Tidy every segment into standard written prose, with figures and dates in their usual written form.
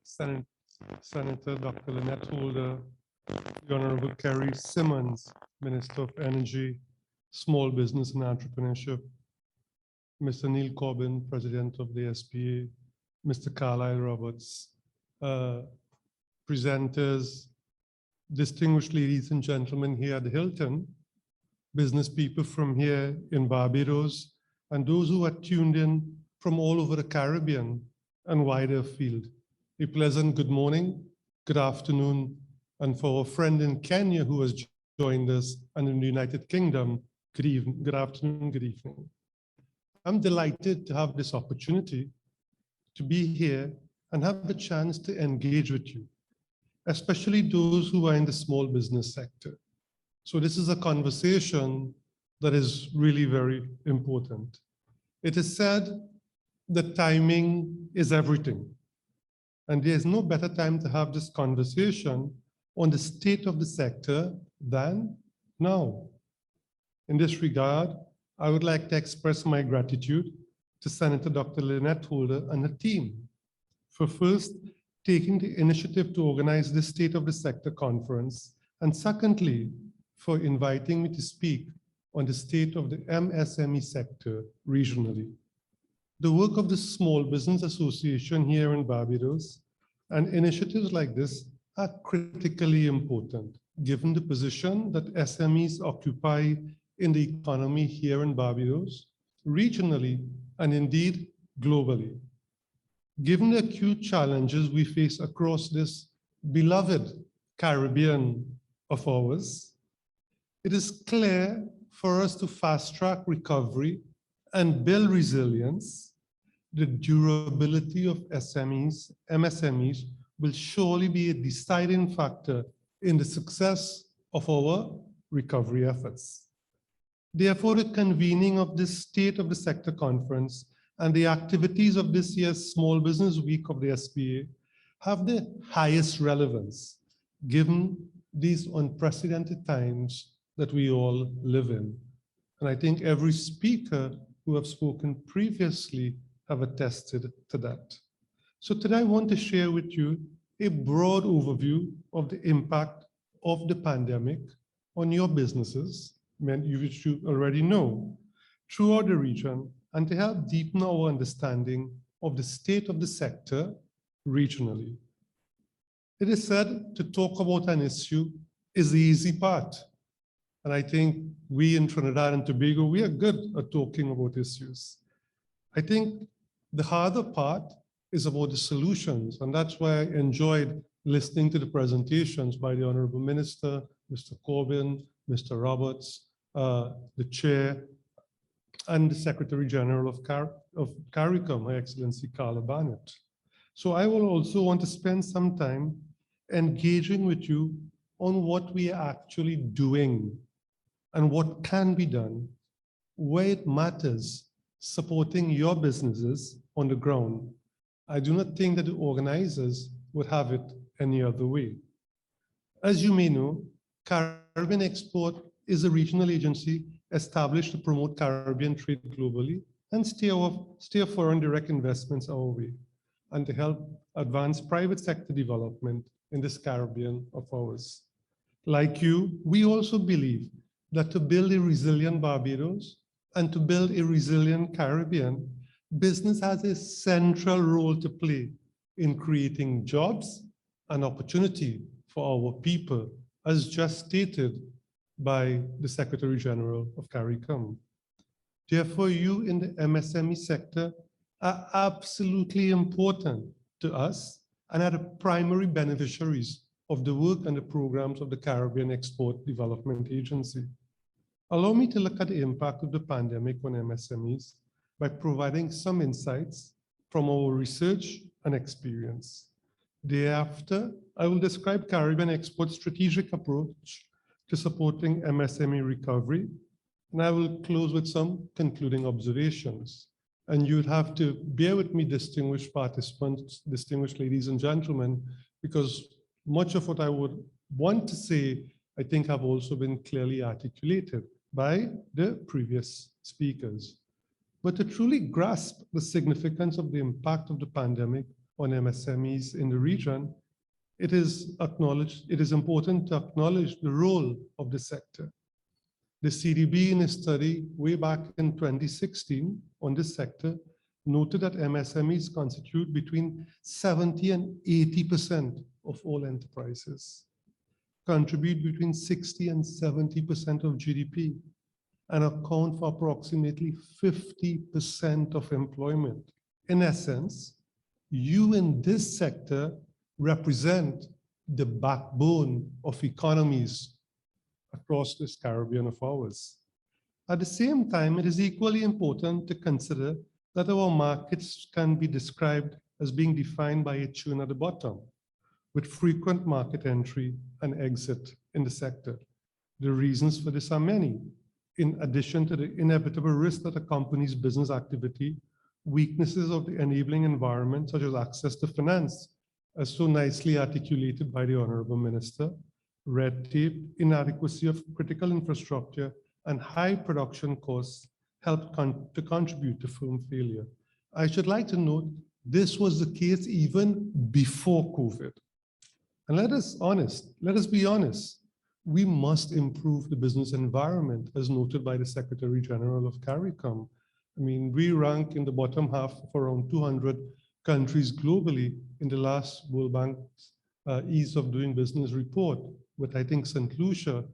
Senator Dr. Lynette Holder, the Honorable Kerry Simmons, Minister of Energy, Small Business and Entrepreneurship, Mr. Neil Corbyn, President of the SPA, Mr. Carlyle Roberts, presenters, distinguished ladies and gentlemen here at the Hilton, business people from here in Barbados, and those who are tuned in from all over the Caribbean and wider field. A pleasant good morning, good afternoon, and for our friend in Kenya who has joined us, and in the United Kingdom, good evening, good afternoon, good evening. I'm delighted to have this opportunity to be here and have the chance to engage with you, especially those who are in the small business sector. So this is a conversation that is really very important. It is said that timing is everything. And there's no better time to have this conversation on the state of the sector than now. In this regard, I would like to express my gratitude to Senator Dr. Lynette Holder and her team for first taking the initiative to organize this State of the Sector conference, and secondly, for inviting me to speak on the state of the MSME sector regionally. The work of the Small Business Association here in Barbados and initiatives like this are critically important, given the position that SMEs occupy in the economy here in Barbados, regionally, and indeed globally. Given the acute challenges we face across this beloved Caribbean of ours, it is clear for us to fast-track recovery and build resilience. The durability of MSMEs will surely be a deciding factor in the success of our recovery efforts. Therefore, the convening of this State of the Sector conference and the activities of this year's Small Business Week of the SPA have the highest relevance, given these unprecedented times that we all live in. And I think every speaker who have spoken previously have attested to that. So today I want to share with you a broad overview of the impact of the pandemic on your businesses, which you already know, throughout the region, and to help deepen our understanding of the state of the sector regionally. It is said to talk about an issue is the easy part. And I think we in Trinidad and Tobago, we are good at talking about issues. I think the harder part is about the solutions. And that's why I enjoyed listening to the presentations by the Honorable Minister, Mr. Corbyn, Mr. Roberts, the Chair, and the Secretary General of CARICOM, Her Excellency Carla Barnett. So I will also want to spend some time engaging with you on what we are actually doing and what can be done, where it matters, supporting your businesses on the ground. I do not think that the organizers would have it any other way. As you may know, Caribbean Export is a regional agency established to promote Caribbean trade globally and steer foreign direct investments our way, and to help advance private sector development in this Caribbean of ours. Like you, we also believe that to build a resilient Barbados and to build a resilient Caribbean, business has a central role to play in creating jobs and opportunity for our people, as just stated by the Secretary General of CARICOM. Therefore, you in the MSME sector are absolutely important to us and are the primary beneficiaries of the work and the programs of the Caribbean Export Development Agency. Allow me to look at the impact of the pandemic on MSMEs by providing some insights from our research and experience. Thereafter, I will describe Caribbean Export's strategic approach to supporting MSME recovery, and I will close with some concluding observations. And you'd have to bear with me, distinguished participants, distinguished ladies and gentlemen, because much of what I would want to say, I think have also been clearly articulated by the previous speakers. But to truly grasp the significance of the impact of the pandemic on MSMEs in the region, it is important to acknowledge the role of the sector. The CDB in a study way back in 2016 on this sector noted that MSMEs constitute between 70 and 80% of all enterprises, contribute between 60 and 70% of GDP, and account for approximately 50% of employment. In essence, you in this sector represent the backbone of economies across this Caribbean of ours. At the same time, it is equally important to consider that our markets can be described as being defined by a churn at the bottom, with frequent market entry and exit in the sector. The reasons for this are many. In addition to the inevitable risk that accompanies business activity, weaknesses of the enabling environment, such as access to finance, as so nicely articulated by the Honorable Minister, red tape, inadequacy of critical infrastructure, and high production costs helped to contribute to firm failure. I should like to note this was the case even before COVID. And let us be honest, we must improve the business environment, as noted by the Secretary General of CARICOM. I mean, we rank in the bottom half of around 200 countries globally in the last World Bank's Ease of Doing Business report, with I think St. Lucia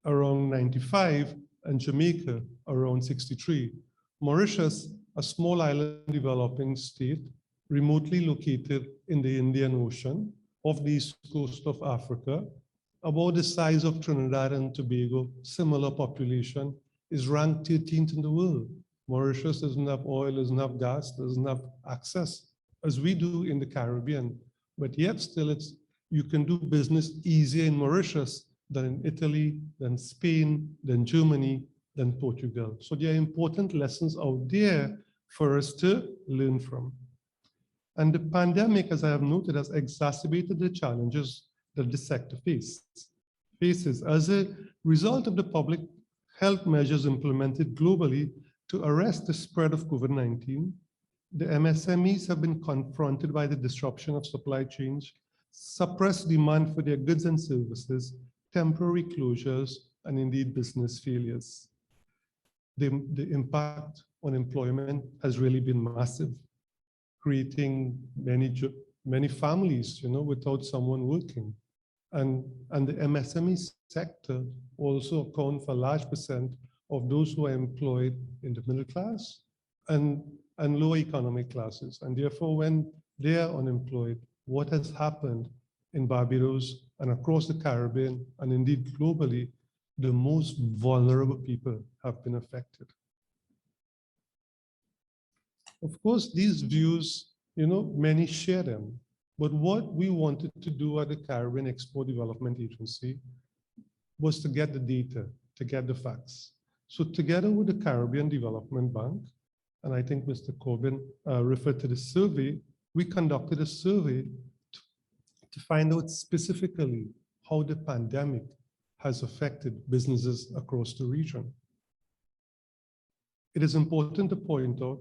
around 95 and Jamaica around 63. Mauritius, a small island developing state, remotely located in the Indian Ocean off the east coast of Africa, about the size of Trinidad and Tobago, similar population, is ranked 13th in the world. Mauritius doesn't have oil, doesn't have gas, doesn't have access, as we do in the Caribbean. But yet still, you can do business easier in Mauritius than in Italy, than Spain, than Germany, than Portugal. So there are important lessons out there for us to learn from. And the pandemic, as I have noted, has exacerbated the challenges that the sector faces as a result of the public health measures implemented globally to arrest the spread of COVID-19. The MSMEs have been confronted by the disruption of supply chains, suppressed demand for their goods and services, temporary closures, and indeed business failures. The impact on employment has really been massive, creating many families, without someone working. And the MSME sector also account for a large percent of those who are employed in the middle class and lower economic classes. And therefore, when they are unemployed, what has happened in Barbados and across the Caribbean, and indeed globally, the most vulnerable people have been affected. Of course, these views, many share them. But what we wanted to do at the Caribbean Export Development Agency was to get the data, to get the facts. So together with the Caribbean Development Bank, and I think Mr. Corbin referred to the survey, we conducted a survey to find out specifically how the pandemic has affected businesses across the region. It is important to point out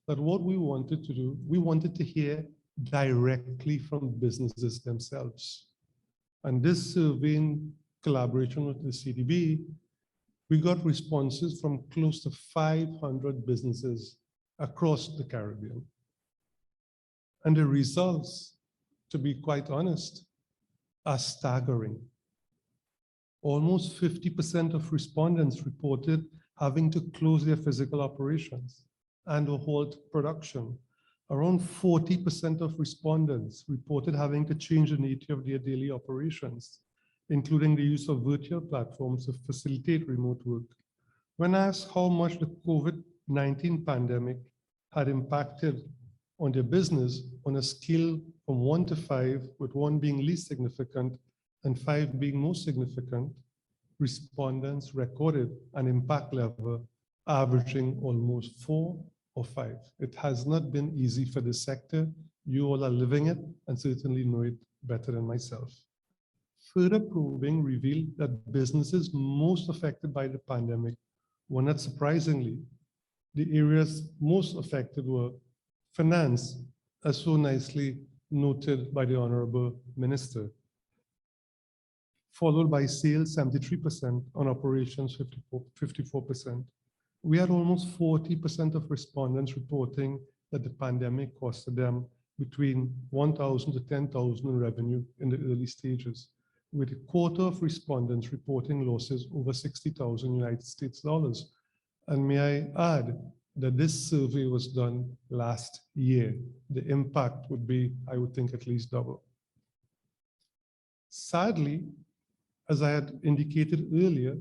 that what we wanted to do, we wanted to hear directly from businesses themselves. And this survey, in collaboration with the CDB, we got responses from close to 500 businesses across the Caribbean. And the results, to be quite honest, are staggering. Almost 50% of respondents reported having to close their physical operations and or halt production. Around 40% of respondents reported having to change the nature of their daily operations, including the use of virtual platforms to facilitate remote work. When asked how much the COVID-19 pandemic had impacted on their business on a scale from 1 to 5, with 1 being least significant and 5 being most significant, respondents recorded an impact level averaging almost 4 or 5. It has not been easy for the sector. You all are living it and certainly know it better than myself. Further probing revealed that businesses most affected by the pandemic were, not surprisingly, the areas most affected were finance, as so nicely noted by the Honorable Minister, followed by sales 73%, on operations 54%. We had almost 40% of respondents reporting that the pandemic costed them between 1,000 to 10,000 in revenue in the early stages, with a quarter of respondents reporting losses over 60,000 United States dollars. And may I add that this survey was done last year. The impact would be, I would think, at least double. Sadly, as I had indicated earlier,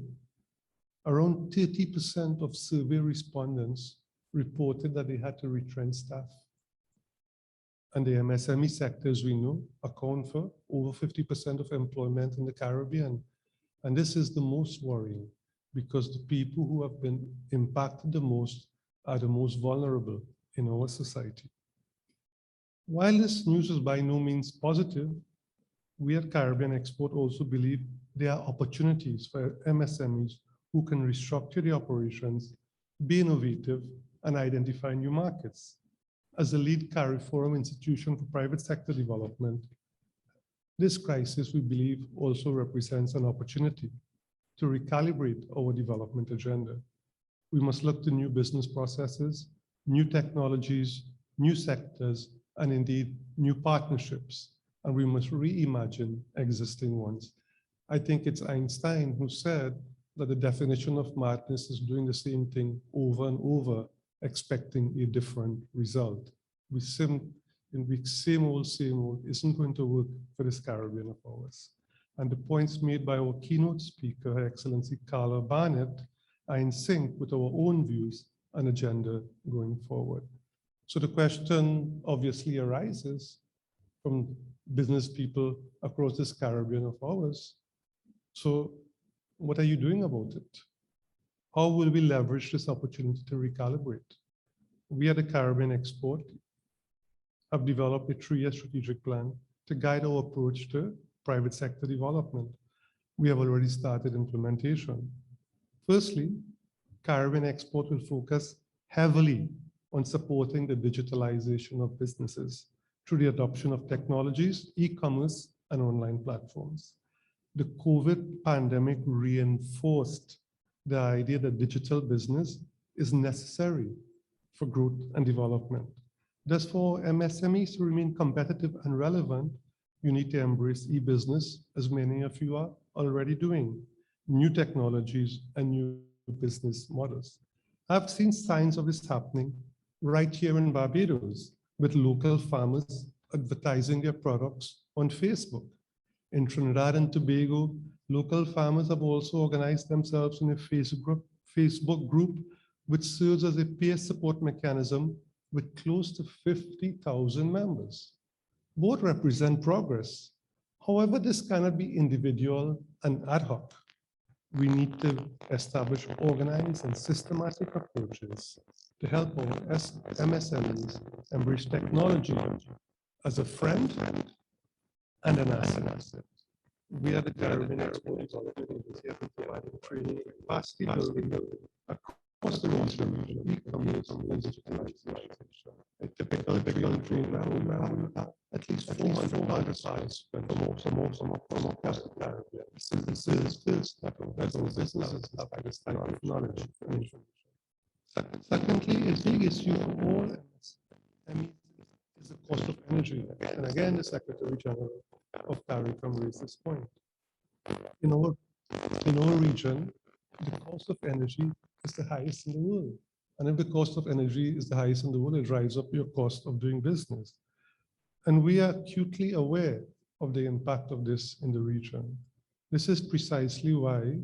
around 30% of survey respondents reported that they had to retrench staff. And the MSME sectors we know account for over 50% of employment in the Caribbean. And this is the most worrying, because the people who have been impacted the most are the most vulnerable in our society. While this news is by no means positive, we at Caribbean Export also believe there are opportunities for MSMEs who can restructure the operations, be innovative, and identify new markets. As a lead CARIFORUM institution for private sector development, this crisis, we believe, also represents an opportunity to recalibrate our development agenda. We must look to new business processes, new technologies, new sectors, and indeed new partnerships. And we must reimagine existing ones. I think it's Einstein who said that the definition of madness is doing the same thing over and over, expecting a different result. Same old isn't going to work for this Caribbean of ours. And the points made by our keynote speaker, Her Excellency Carla Barnett, are in sync with our own views and agenda going forward. So the question obviously arises from business people across this Caribbean of ours. So what are you doing about it? How will we leverage this opportunity to recalibrate? We at the Caribbean Export have developed a 3-year strategic plan to guide our approach to private sector development. We have already started implementation. Firstly, Caribbean Export will focus heavily on supporting the digitalization of businesses through the adoption of technologies, e-commerce, and online platforms. The COVID pandemic reinforced the idea that digital business is necessary for growth and development. Thus, for MSMEs to remain competitive and relevant, you need to embrace e-business, as many of you are already doing, new technologies and new business models. I've seen signs of this happening right here in Barbados, with local farmers advertising their products on Facebook. In Trinidad and Tobago, local farmers have also organized themselves in a Facebook group, which serves as a peer support mechanism with close to 50,000 members. Both represent progress. However, this cannot be individual and ad hoc. We need to establish organized and systematic approaches to help our MSMEs embrace technology as a friend and an asset. We are the Caribbean Export here providing training, capacity building across the region, e-commerce and digitalization. A typical training will have at least 400 participants from across the Caribbean. This is first that our businesses have this type of knowledge. Secondly, a big issue for all MSMEs is the cost of energy. And again, the Secretary General of CARICOM raised this point. In our region, the cost of energy is the highest in the world. And if the cost of energy is the highest in the world, it drives up your cost of doing business. And we are acutely aware of the impact of this in the region. This is precisely why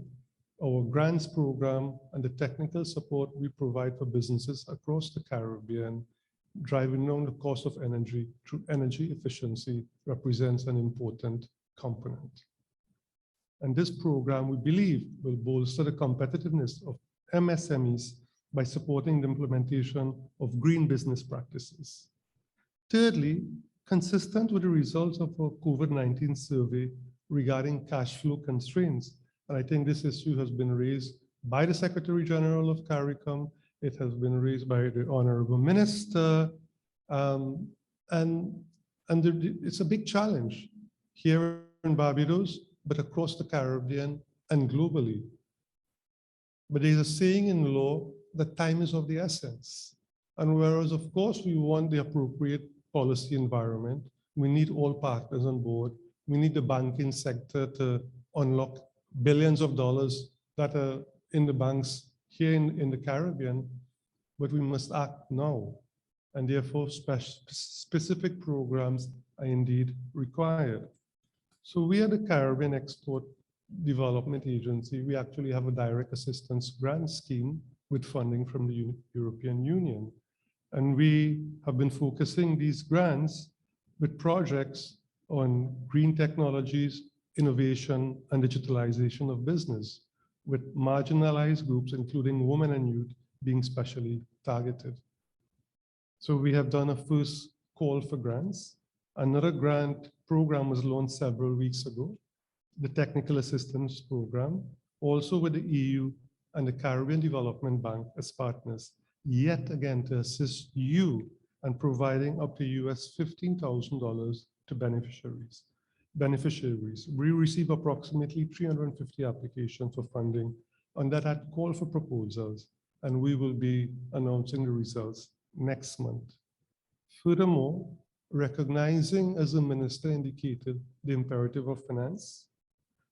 our grants program and the technical support we provide for businesses across the Caribbean, driving down the cost of energy through energy efficiency, represents an important component. And this program, we believe, will bolster the competitiveness of MSMEs by supporting the implementation of green business practices. Thirdly, consistent with the results of our COVID-19 survey regarding cash flow constraints, and I think this issue has been raised by the Secretary General of CARICOM, it has been raised by the Honorable Minister, and And, it's a big challenge here in Barbados, but across the Caribbean and globally. But there's a saying in law that time is of the essence. And whereas, of course, we want the appropriate policy environment, we need all partners on board. We need the banking sector to unlock billions of dollars that are in the banks here in the Caribbean, but we must act now. And therefore, specific programs are indeed required. So we are the Caribbean Export Development Agency. We actually have a direct assistance grant scheme with funding from the European Union. And we have been focusing these grants with projects on green technologies, innovation, and digitalization of business, with marginalized groups, including women and youth, being specially targeted. So we have done a first call for grants. Another grant program was launched several weeks ago, the Technical Assistance Program, also with the EU and the Caribbean Development Bank as partners, yet again to assist you and providing up to US $15,000 to beneficiaries. We receive approximately 350 applications for funding, and that had called for proposals, and we will be announcing the results next month. Furthermore, recognizing, as the minister indicated, the imperative of finance,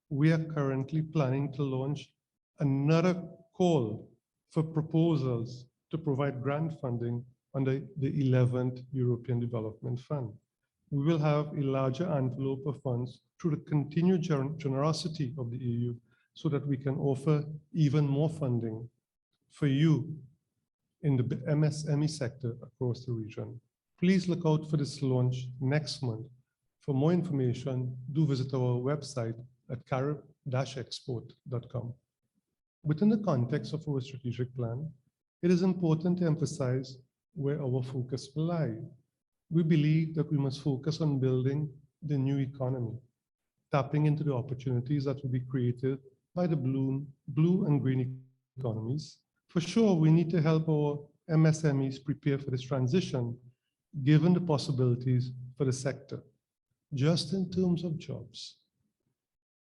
we are currently planning to launch another call for proposals to provide grant funding under the 11th European Development Fund. We will have a larger envelope of funds through the continued generosity of the EU so that we can offer even more funding for you in the MSME sector across the region. Please look out for this launch next month. For more information, do visit our website at carib-export.com. Within the context of our strategic plan, it is important to emphasize where our focus will lie. We believe that we must focus on building the new economy, tapping into the opportunities that will be created by the blue and green economies. For sure, we need to help our MSMEs prepare for this transition, given the possibilities for the sector. Just in terms of jobs,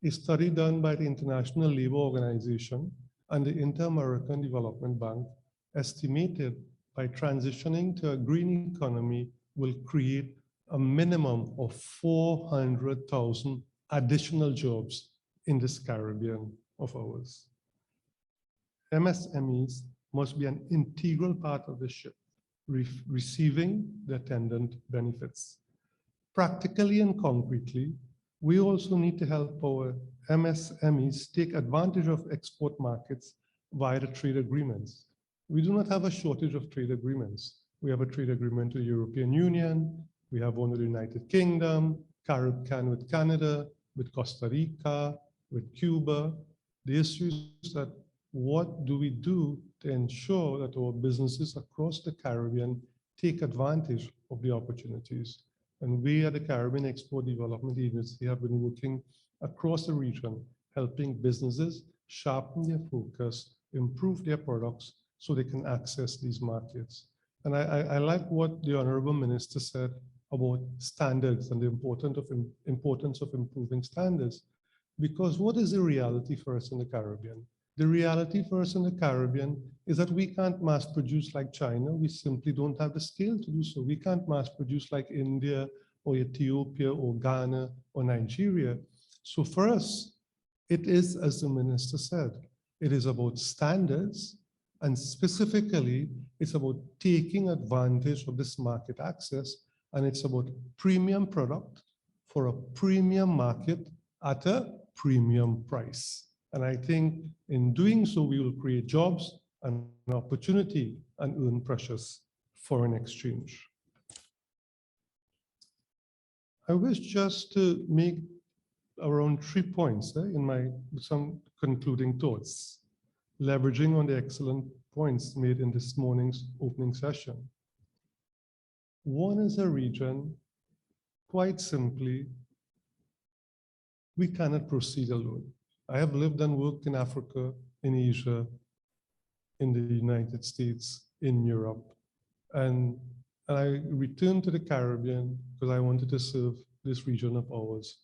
a study done by the International Labour Organization and the Inter-American Development Bank estimated by transitioning to a green economy will create a minimum of 400,000 additional jobs in this Caribbean of ours. MSMEs must be an integral part of the shift, receiving the attendant benefits. Practically and concretely, we also need to help our MSMEs take advantage of export markets via the trade agreements. We do not have a shortage of trade agreements. We have a trade agreement with the European Union, we have one with the United Kingdom, Caribbean with Canada, with Costa Rica, with Cuba. The issue is that what do we do to ensure that our businesses across the Caribbean take advantage of the opportunities? And we at the Caribbean Export Development Agency have been working across the region, helping businesses sharpen their focus, improve their products so they can access these markets. And I like what the Honorable Minister said about standards and the importance of improving standards, because what is the reality for us in the Caribbean? The reality for us in the Caribbean is that we can't mass produce like China. We simply don't have the scale to do so. We can't mass produce like India or Ethiopia or Ghana or Nigeria. So for us, it is, as the minister said, it is about standards, and specifically, it's about taking advantage of this market access, and it's about premium product for a premium market at a premium price. And I think in doing so, we will create jobs and opportunity and earn precious foreign exchange. I wish just to make around 3 points in some concluding thoughts, leveraging on the excellent points made in this morning's opening session. One is a region, quite simply, we cannot proceed alone. I have lived and worked in Africa, in Asia, in the United States, in Europe. And And I returned to the Caribbean because I wanted to serve this region of ours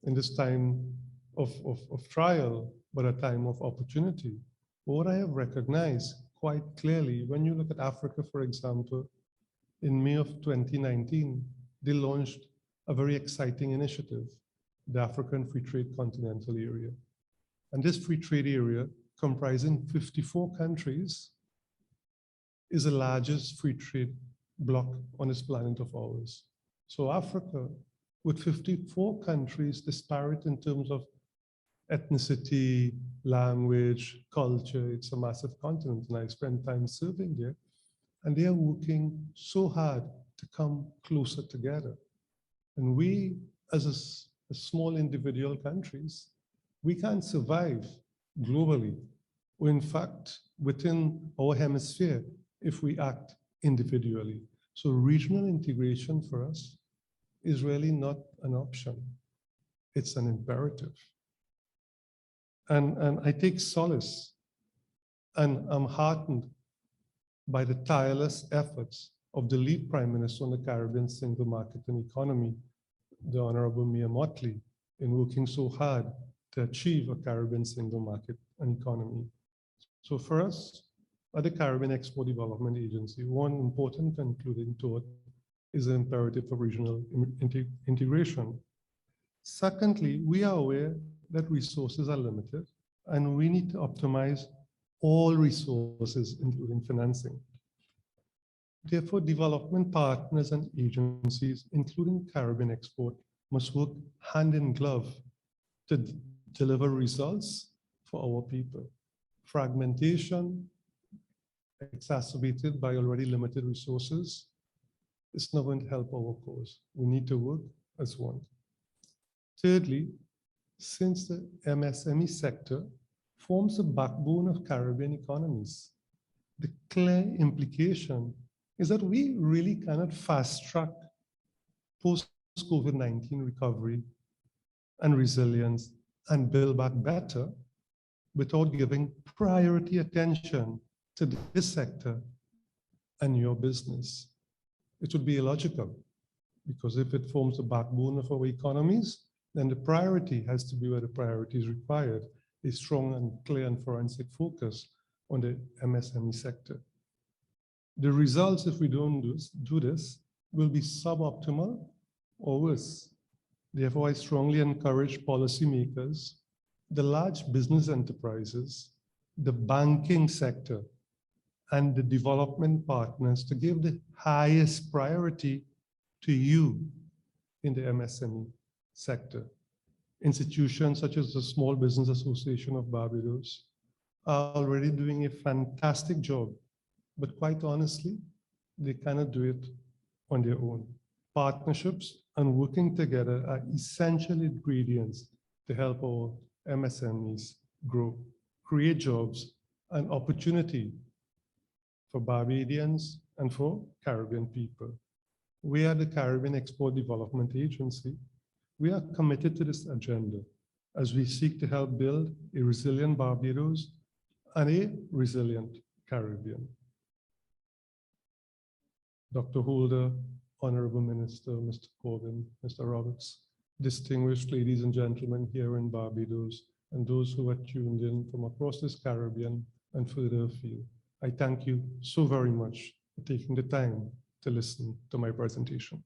in this time of trial, but a time of opportunity. What I have recognized quite clearly, when you look at Africa, for example, in May of 2019, they launched a very exciting initiative, the African Free Trade Continental Area. And this free trade area, comprising 54 countries, is the largest free trade bloc on this planet of ours. So Africa, with 54 countries disparate in terms of ethnicity, language, culture, it's a massive continent, and I spend time serving there. And they are working so hard to come closer together. And we, as a small individual countries, we can't survive globally, or in fact, within our hemisphere, if we act individually. So regional integration for us is really not an option. It's an imperative. And I take solace, and I'm heartened by the tireless efforts of the lead Prime Minister on the Caribbean Single Market and Economy, the Honorable Mia Mottley, in working so hard to achieve a Caribbean Single Market and Economy. So for us, at the Caribbean Export Development Agency, one important concluding thought is the imperative of regional integration. Secondly, we are aware that resources are limited, and we need to optimize all resources, including financing. Therefore, development partners and agencies, including Caribbean Export, must work hand in glove to deliver results for our people. Fragmentation, exacerbated by already limited resources, is not going to help our cause. We need to work as one. Thirdly, since the MSME sector forms the backbone of Caribbean economies, the clear implication is that we really cannot fast-track post-COVID-19 recovery and resilience and build back better without giving priority attention to this sector and your business. It would be illogical, because if it forms the backbone of our economies, then the priority has to be where the priority is required, a strong and clear and forensic focus on the MSME sector. The results, if we don't do this, will be suboptimal or worse. Therefore, I strongly encourage policymakers, the large business enterprises, the banking sector, and the development partners to give the highest priority to you in the MSME sector. Institutions such as the Small Business Association of Barbados are already doing a fantastic job, but quite honestly, they cannot do it on their own. Partnerships and working together are essential ingredients to help our MSMEs grow, create jobs and opportunity for Barbadians and for Caribbean people. We are the Caribbean Export Development Agency. We are committed to this agenda as we seek to help build a resilient Barbados and a resilient Caribbean. Dr. Holder, Honorable Minister, Mr. Corbin, Mr. Roberts, distinguished ladies and gentlemen here in Barbados, and those who are tuned in from across this Caribbean and further afield. I thank you so very much for taking the time to listen to my presentation.